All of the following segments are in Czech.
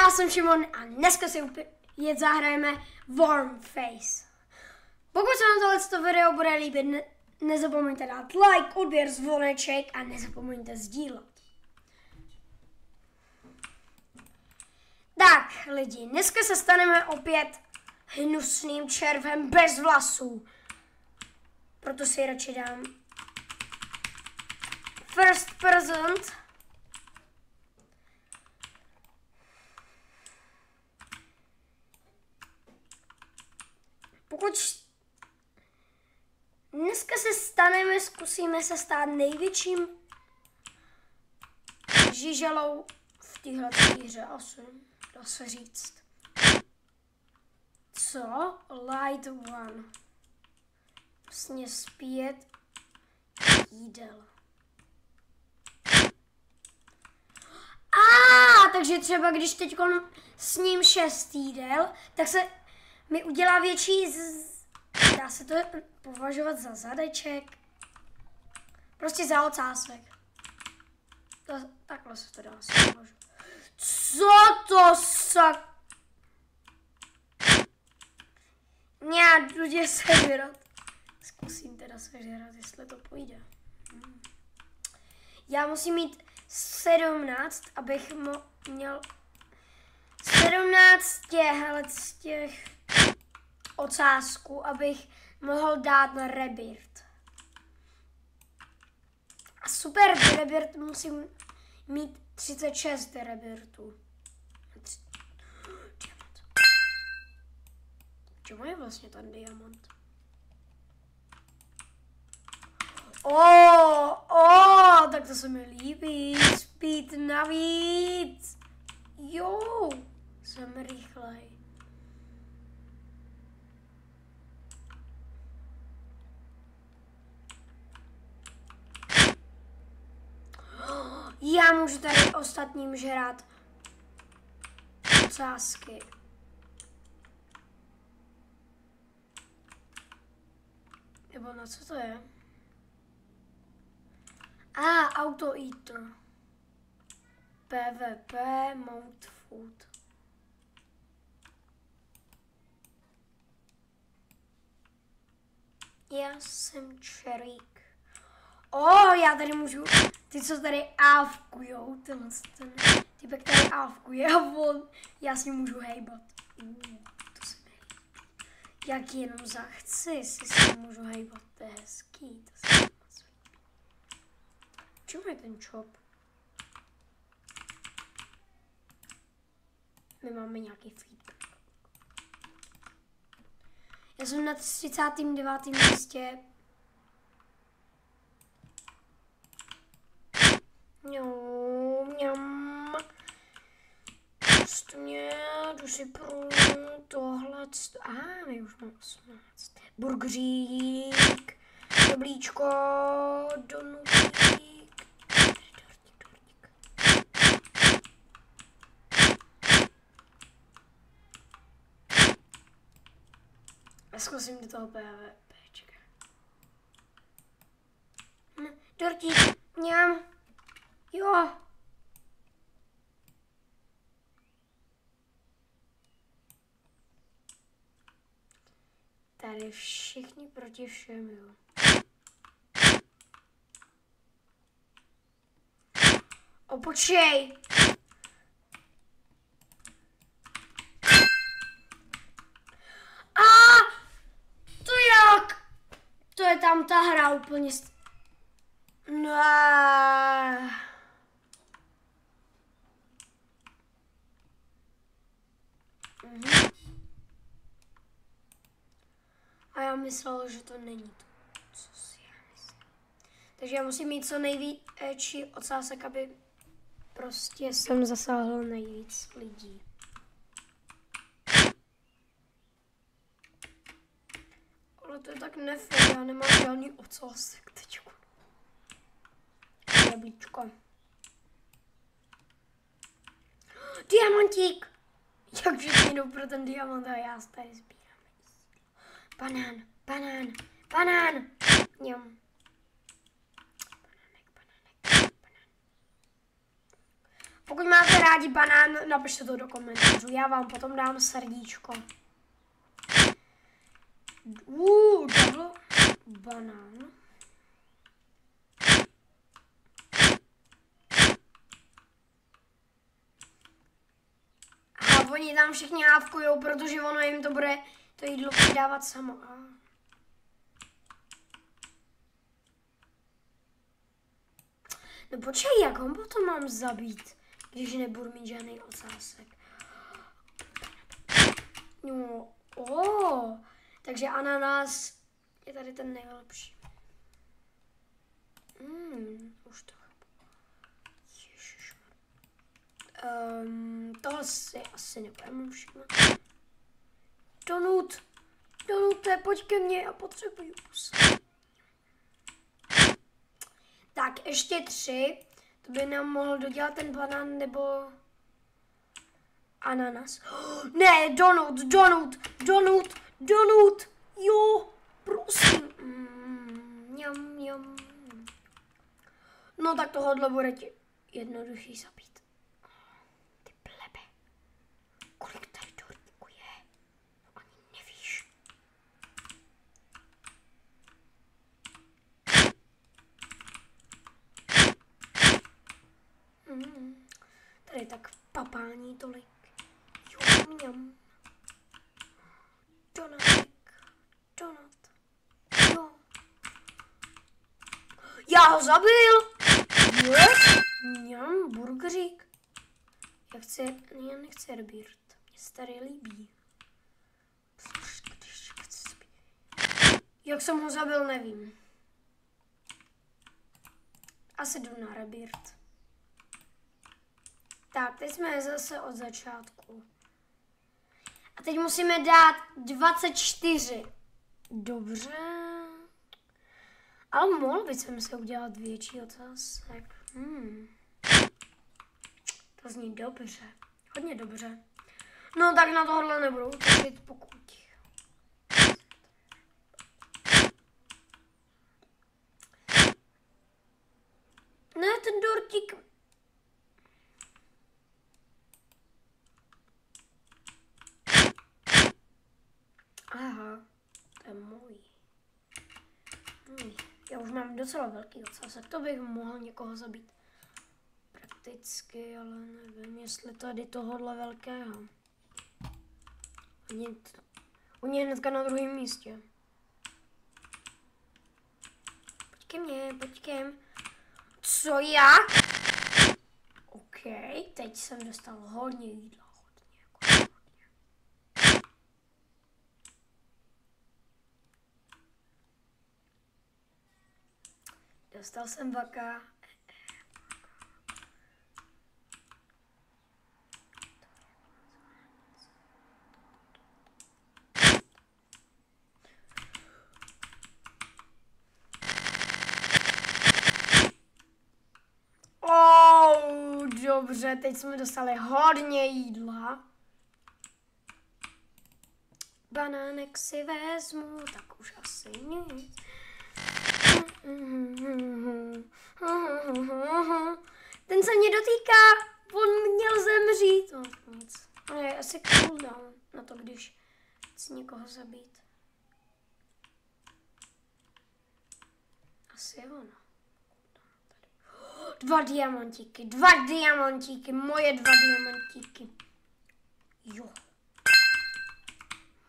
já jsem Šimon a dneska si opět zahrajeme Warm Face. Pokud se vám tohleto video bude líbit, nezapomeňte dát like, odběr, zvoneček a nezapomeňte sdílet. Tak lidi, dneska se staneme opět hnusným červem bez vlasů. Proto si radši dám first present. Pokud dneska zkusíme se stát největším žiželou v téhle hře, asi dá se říct. Co? Light one. Vlastně zpět jídel. Takže třeba když teď sním 6 jídel, tak se mi udělá větší dá se to považovat za zadeček. Prostě za ocásek. Takhle se to dá si považovat. Co to Já jdu tě sežrat. Zkusím teda sežrat, jestli to půjde. Já musím mít 17, abych měl 17 těch ocásku, abych mohl dát na rebirth. A super rebirth musím mít 36 rebirthů. Diamant. Čemu je vlastně ten diamant? Tak to se mi líbí. Speed navíc. Jo, jsem rychlej. Já můžu tady ostatním žrát ocásky. Nebo na co to je? Auto eater. PvP mount food. Já jsem čerík. Já tady můžu, ty co tady ávkujou, ten typek tady ávkuje a já s ním můžu hejbat. To se mi líbí. Jak jenom zachci, si s ním můžu hejbat, to je hezký, to se mi moc líbí. Čemu je ten chop? My máme nějaký feedback. Já jsem na 39. místě. Mňam. Prostě jdu si pro tohle. My už mám 18. Burgerík. Jablíčko. Donutík. Dortík. Já zkusím do toho PvPčka. Dortík. Mňam. Jo. Tady všichni proti všem, jo. Počkej. To jak? To je tam ta hra úplně. A já myslel, že to není to, co si já myslím. Takže já musím mít co největší ocásek, aby prostě jsem zasáhl nejvíc lidí. Ale to je tak nefér, já nemám žádný ocásek teďko. Jablíčko. Diamantík! Jak všichni jdou pro ten diamant a já tady sbírám. Banán. Jum. Pokud máte rádi banán, napište to do komentářů. Já vám potom dám srdíčko. Double banán. A oni tam všichni hávkujou, protože ono jim to bude to jídlo přidávat samo. No počkej, jak ho potom mám zabít, když nebudu mít žádný ocásek? No, takže ananas je tady ten nejlepší. Už to chápu. Ježišmar. Toho si asi nebudeme všimnout. Donute, pojď ke mně, já potřebuju pus. Tak, ještě 3. To by nám mohl dodělat ten banán nebo ananas. Ne, donut. Jo, prosím. Mňam. No tak tohohle bude ti jednoduchý zabít. Ty plebe. Kolik tady dortíku je? Ani nevíš. Tady tak papání tolik. Jo, mňam. Donut. Jo. Já ho zabil! Yes. Mňam, burgerík. Já nechci Rebirth. Mně se tady líbí. Jak jsem ho zabil, nevím. Asi jdu na Rebirth. Tak, teď jsme zase od začátku. A teď musíme dát 24. Dobře. Ale mohl bych se udělat větší ocásek. To zní dobře. Hodně dobře. No tak na tohle nebudu utočit, pokud. Ne, ten dortík. Aha, to je můj. Já už mám docela velký ocásek, to bych mohl někoho zabít. Prakticky, ale nevím, jestli tady tohohle velkého. On je hnedka na druhém místě. Pojď ke mně. Co jak? OK, teď jsem dostal hodně jídla. Dostal jsem vaka. Dobře, teď jsme dostali hodně jídla. Banánek si vezmu, tak už asi nic. Ten se mě dotýká, on měl zemřít. No, nic. Ale je asi cooldown na to, když chci někoho zabít. Asi ono. 2 diamantíky, moje 2 diamantíky. Jo.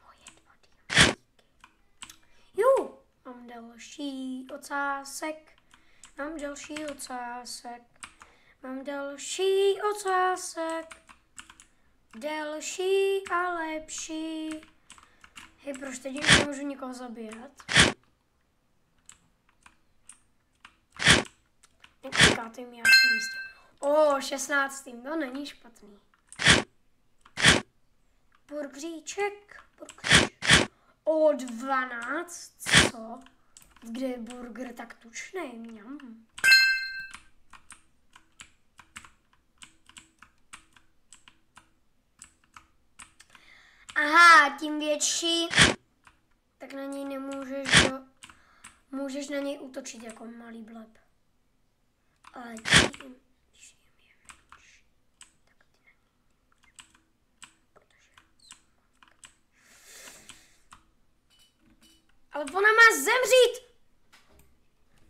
Moje 2 diamantíky. Jo. Mám další ocásek. Delší a lepší. Hej, proč teď nemůžu nikoho zabírat? Nekolikátým já jsem místě. 16. To není špatný. Burgeríček. 12. Co? Kde je burger tak tučnej? Mňam. Aha, tím větší, tak na něj nemůžeš, můžeš na něj útočit jako malý bleb. Ale tím, když je menší. Ale ona má zemřít!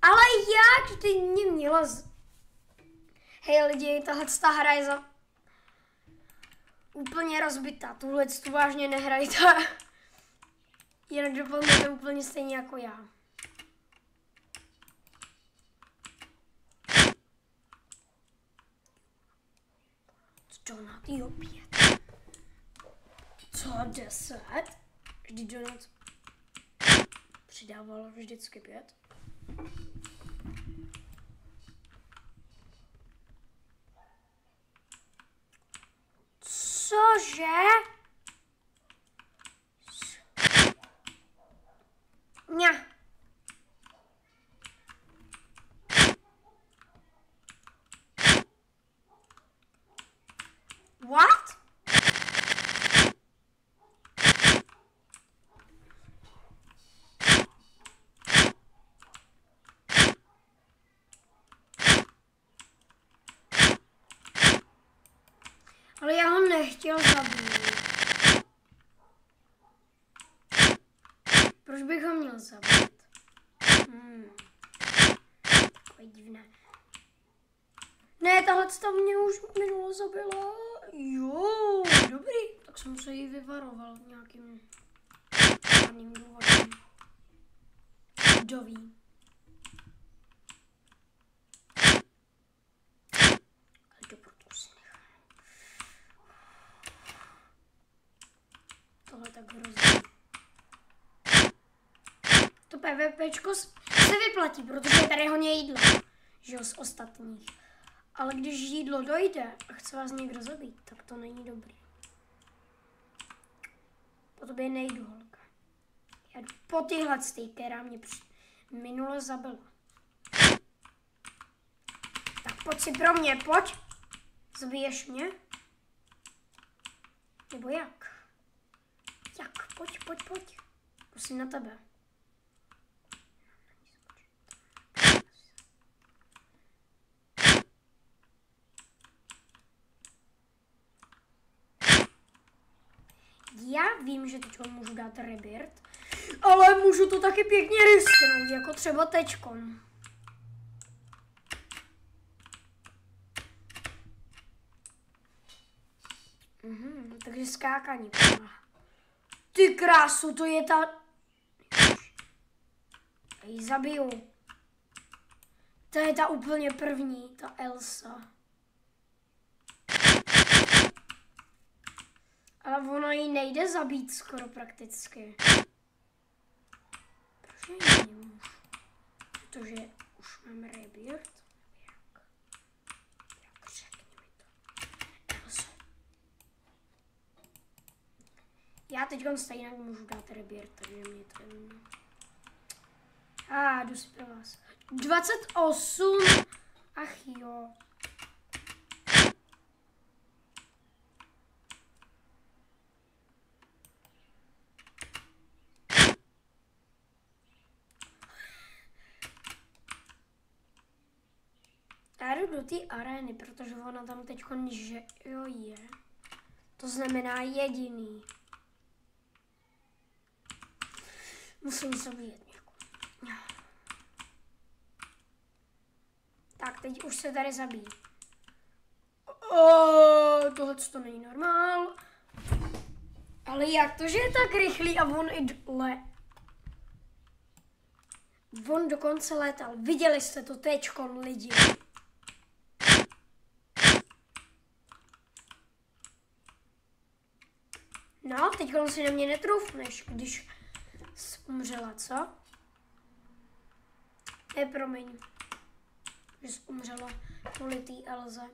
Ale jak? Ty mě měla Hej lidi, tahle hra je úplně rozbitá. Tuhle tu vážně nehrajte. Jinak dopadnete úplně stejně jako já. Donut i opět. Co 10? Vždy Donut přidával vždycky 5. Cože? Ňa. What? Ale já ho nechtěl zabít. Proč bych ho měl zabít? Takové divné. Ne, tahle mě už minulo zabila. Jo, dobrý. Tak jsem se jí vyvaroval nějakým žádným důvodem. Kdo ví? Ale dobrotu si nechám. Tohle tak hrozně. To PvPčko se vyplatí, protože je tady hodně jídla. Že jo, z ostatních. Ale když jídlo dojde a chce vás někdo zabít, tak to není dobrý. Po tobě nejdu, holka. Já jdu po tyhle, která mě minule zabila. Tak pojď si pro mě, pojď. Zabiješ mě? Nebo jak? Jak? Pojď. Prosím na tebe. Já vím, že teď můžu dát rebirth, ale můžu to taky pěkně risknout, jako třeba teďkon. Takže skákání. Ty krásu, to je ta... Já ji zabiju. To je ta úplně první, ta Elsa. Ale ono jí nejde zabít skoro prakticky. Proč ji nemůžu? Protože už mám rebirth? Jak řekni mi to. Elsa. Já teď stejně můžu dát rebirth, takže mě to nevím. Jdu si pro vás. 28. Ach jo. Já jdu do té arény, protože ona tam teď že jo je. To znamená jediný. Musím zabít někoho. Tak, teď už se tady zabíjí. Tohle to není normál. Ale jak to, že je tak rychlý a on i on dokonce letal. Viděli jste to teďkon, lidi. No, teďkon si na mě netrůfneš, když jsi umřela, co? Promiň, že jsi umřela kvůli té Elze.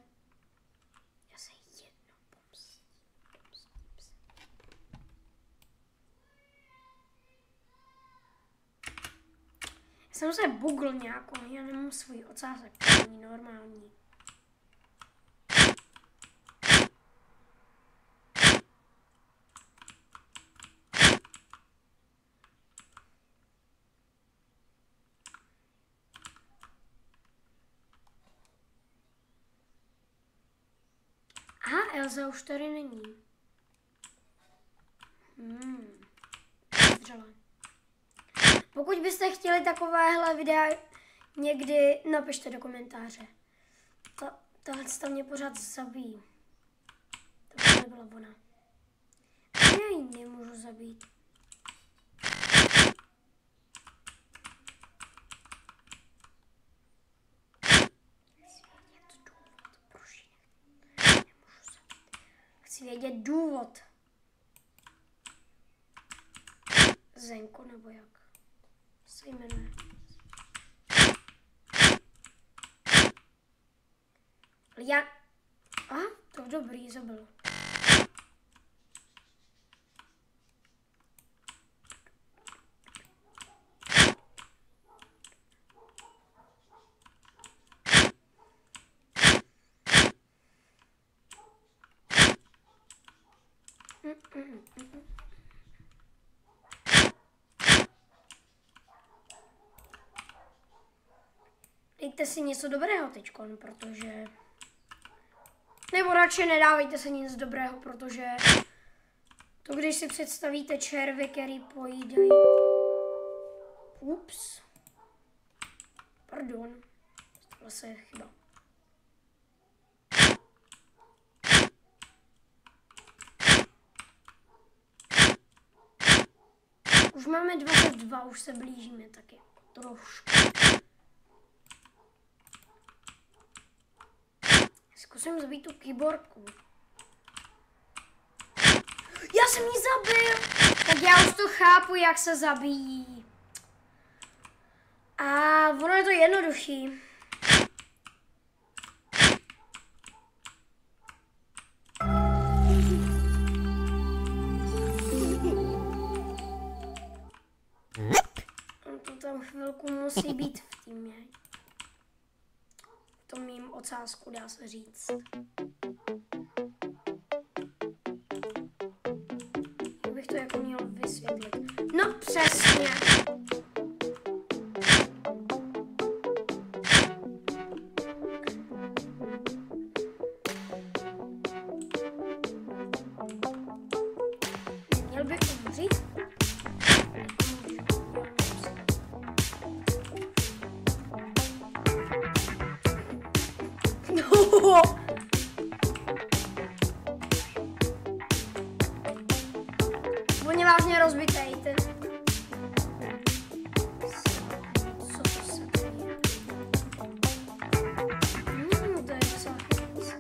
Já se jednou pomstím se. Já jsem se bugl nějakou, já nemám svůj ocásek, to není normální. Aha, Elza už tady není. Pokud byste chtěli takovéhle videa někdy, napište do komentáře. Tahle stav mě pořád zabíjí. To by nebyla ona. Já ji nemůžu zabít. Chci vědět důvod. Zenko nebo jak se jmenuje. To dobrý, zabil. Dejte si něco dobrého teďkon, protože... Nebo radši nedávejte si nic dobrého, protože... To když si představíte červy, který pojídají... Ups. Pardon. To zase je chyba. Už máme 22, už se blížíme taky. Trošku. Zkusím zabít tu kyborku. Já jsem ji zabil! Tak já už to chápu, jak se zabíjí. A ono je to jednoduchý. On to tam chvilku musí být v týmě. V tom mým ocásku, dá se říct. Jak bych to jako měl vysvětlit? No přesně. Měl by umřít? On je vážně rozbitej, ten. Co to se děje? To je docela chyc.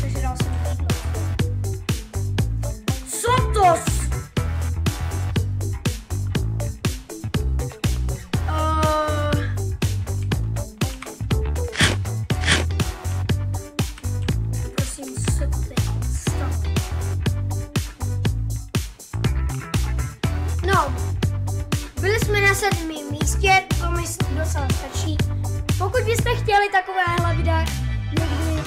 Takže dal jsem jídlo. Co to? Na 7. místě, to mi docela stačí. Pokud byste chtěli takovéhle videa někdy,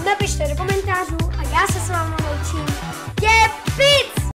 napište do komentářů a já se s vámi loučím.